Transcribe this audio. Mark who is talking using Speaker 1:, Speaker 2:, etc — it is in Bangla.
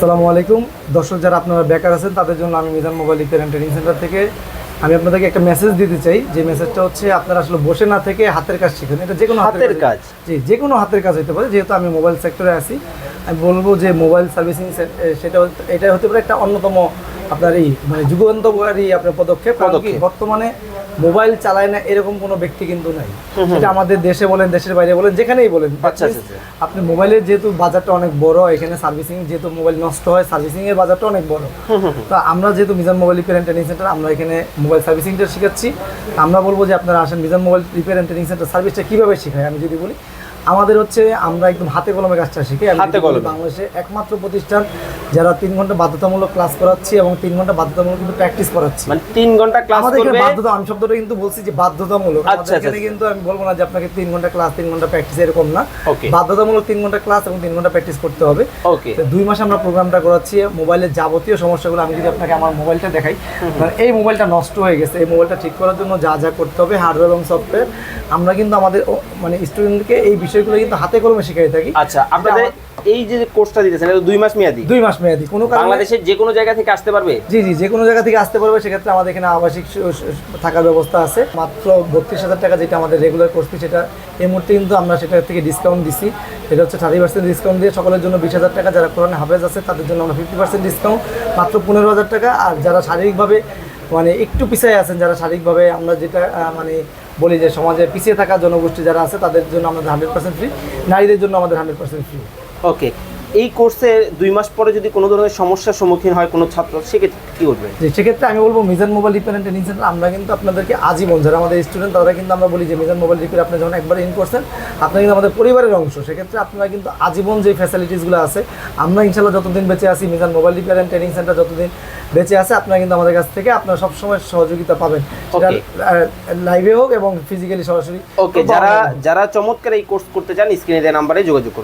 Speaker 1: আসসালামু আলাইকুম দর্শক, যারা আপনারা বেকার আছেন তাদের জন্য আমি Mizan mobile repair and training centre থেকে আমি আপনাদেরকে একটা মেসেজ দিতে চাই। যে মেসেজটা হচ্ছে, আপনারা আসলে বসে না থেকে হাতের কাজ শিখুন। এটা যে কোনো
Speaker 2: হাতের কাজ,
Speaker 1: জি, যে কোনো হাতের কাজ হতে পারে। যেহেতু আমি মোবাইল সেক্টরে আছি, আমি বলবো যে মোবাইল সার্ভিসিং এটা হতে পারে একটা অন্যতম আপনার এই মানে যুগান্তকারী আপনার পদক্ষেপ। বর্তমানে মোবাইল চালায় না এরকম কোনো ব্যক্তি কিন্তু নাই। সেটা আমাদের দেশে বলেন, দেশের বাইরে বলেন, যেখানেই বলেন। আপনি মোবাইলের যেহেতু বাজারটা অনেক বড়, এখানে সার্ভিসিং যেহেতু মোবাইল নষ্ট হয়, সার্ভিসিং এর বাজারটা অনেক বড়। তো আমরা যেহেতু Mizan mobile repair and training centre, আমরা এখানে মোবাইল সার্ভিসিংটা শিখাচ্ছি। আমরা বলবো যে আপনারা আসেন Mizan mobile repair and training centre. সার্ভিসটা কীভাবে শেখায় আমি যদি বলি, আমাদের হচ্ছে আমরা একদম হাতে কলমে কাজটা শিখি। বাংলাদেশে একমাত্র প্রতিষ্ঠান যারা 3 ঘন্টা বাধ্যতামূলক ক্লাস করাচ্ছি এবং 3 ঘন্টা বাধ্যতামূলক কিন্তু প্র্যাকটিস করাচ্ছি।
Speaker 2: মানে 3 ঘন্টা ক্লাস করবে।
Speaker 1: বাধ্যতা, আমি শব্দটা কিন্তু বলছি যে বাধ্যতামূলক। এখানে কিন্তু আমি বলবো না যে আপনাকে 3 ঘন্টা ক্লাস 3 ঘন্টা প্র্যাকটিস, এরকম না। বাধ্যতামূলক 3 ঘন্টা ক্লাস এবং 3 ঘন্টা প্র্যাকটিস করতে হবে। 2 মাস আমরা প্রোগ্রামটা করাচ্ছি। মোবাইলের যাবতীয় সমস্যাগুলো আমি যদি আপনাকে আমার মোবাইলটা দেখাই, এই মোবাইলটা নষ্ট হয়ে গেছে, এই মোবাইলটা ঠিক করার জন্য যা যা করতে হবে হার্ডওয়্যার এবং সফটওয়্যার, আমরা কিন্তু আমাদের মানে স্টুডেন্টকে এই বিষয়গুলো কিন্তু হাতে কলমে শিখাই থাকি।
Speaker 2: আচ্ছা, আপনাদের এই যে কোর্সটা দিতেছেন এটা 2 মাস মেয়াদি?
Speaker 1: 2 মাস মেয়াদি। কোনো
Speaker 2: বাংলাদেশের যে কোনো জায়গা থেকে আসতে পারবে?
Speaker 1: জি জি, যে কোনো জায়গা থেকে আসতে পারবে। সেক্ষেত্রে আমাদের এখানে আবাসিক থাকার ব্যবস্থা আছে। মাত্র 32,000 টাকা যেটা আমাদের রেগুলার কোর্স ফি, সেটা এই মুহূর্তে কিন্তু আমরা সেটা থেকে ডিসকাউন্ট দিচ্ছি। এটা হচ্ছে 30% ডিসকাউন্ট দিয়ে সকলের জন্য 20,000 টাকা। যারা কোরআনে হাফেজ আছে তাদের জন্য আমরা 50% ডিসকাউন্ট, মাত্র 15,000 টাকা। আর যারা শারীরিকভাবে মানে একটু পিছিয়ে আছেন, যারা শারীরিকভাবে আমরা যেটা মানে বলি যে সমাজে পিছিয়ে থাকা জনগোষ্ঠী যারা আছে, তাদের জন্য আমাদের 100% ফ্রি। নারীদের জন্য আমাদের 100% ফ্রি।
Speaker 2: ওকে, এই কোর্সে 2 মাস পরে যদি কোনো ধরনের সমস্যার সম্মুখীন হয় কোনো ছাত্র, সেক্ষেত্রে কী করবে?
Speaker 1: সেক্ষেত্রে আমি বলবো Mizan mobile repair and training centre আমরা কিন্তু আপনাদেরকে আজীবন, যারা আমাদের স্টুডেন্ট তারা কিন্তু আমরা বলি যে মিজান মোবাইল রিপেয়ার আপনি যখন একবার ইন করছেন, আপনারা কিন্তু আমাদের পরিবারের অংশ। সেক্ষেত্রে আপনারা কিন্তু আজীবন যে ফ্যাসিলিটিসগুলো আছে, আমরা ইনশাল্লাহ যতদিন বেঁচে আছি, Mizan mobile repair and training centre যতদিন বেঁচে আছে, আপনারা কিন্তু আমাদের কাছ থেকে আপনারা সবসময় সহযোগিতা পাবেন, লাইভে হোক এবং ফিজিক্যালি সরাসরি।
Speaker 2: ওকে, যারা চমৎকার এই কোর্স করতে চান স্ক্রিনে দেওয়া নাম্বারে যোগাযোগ করুন।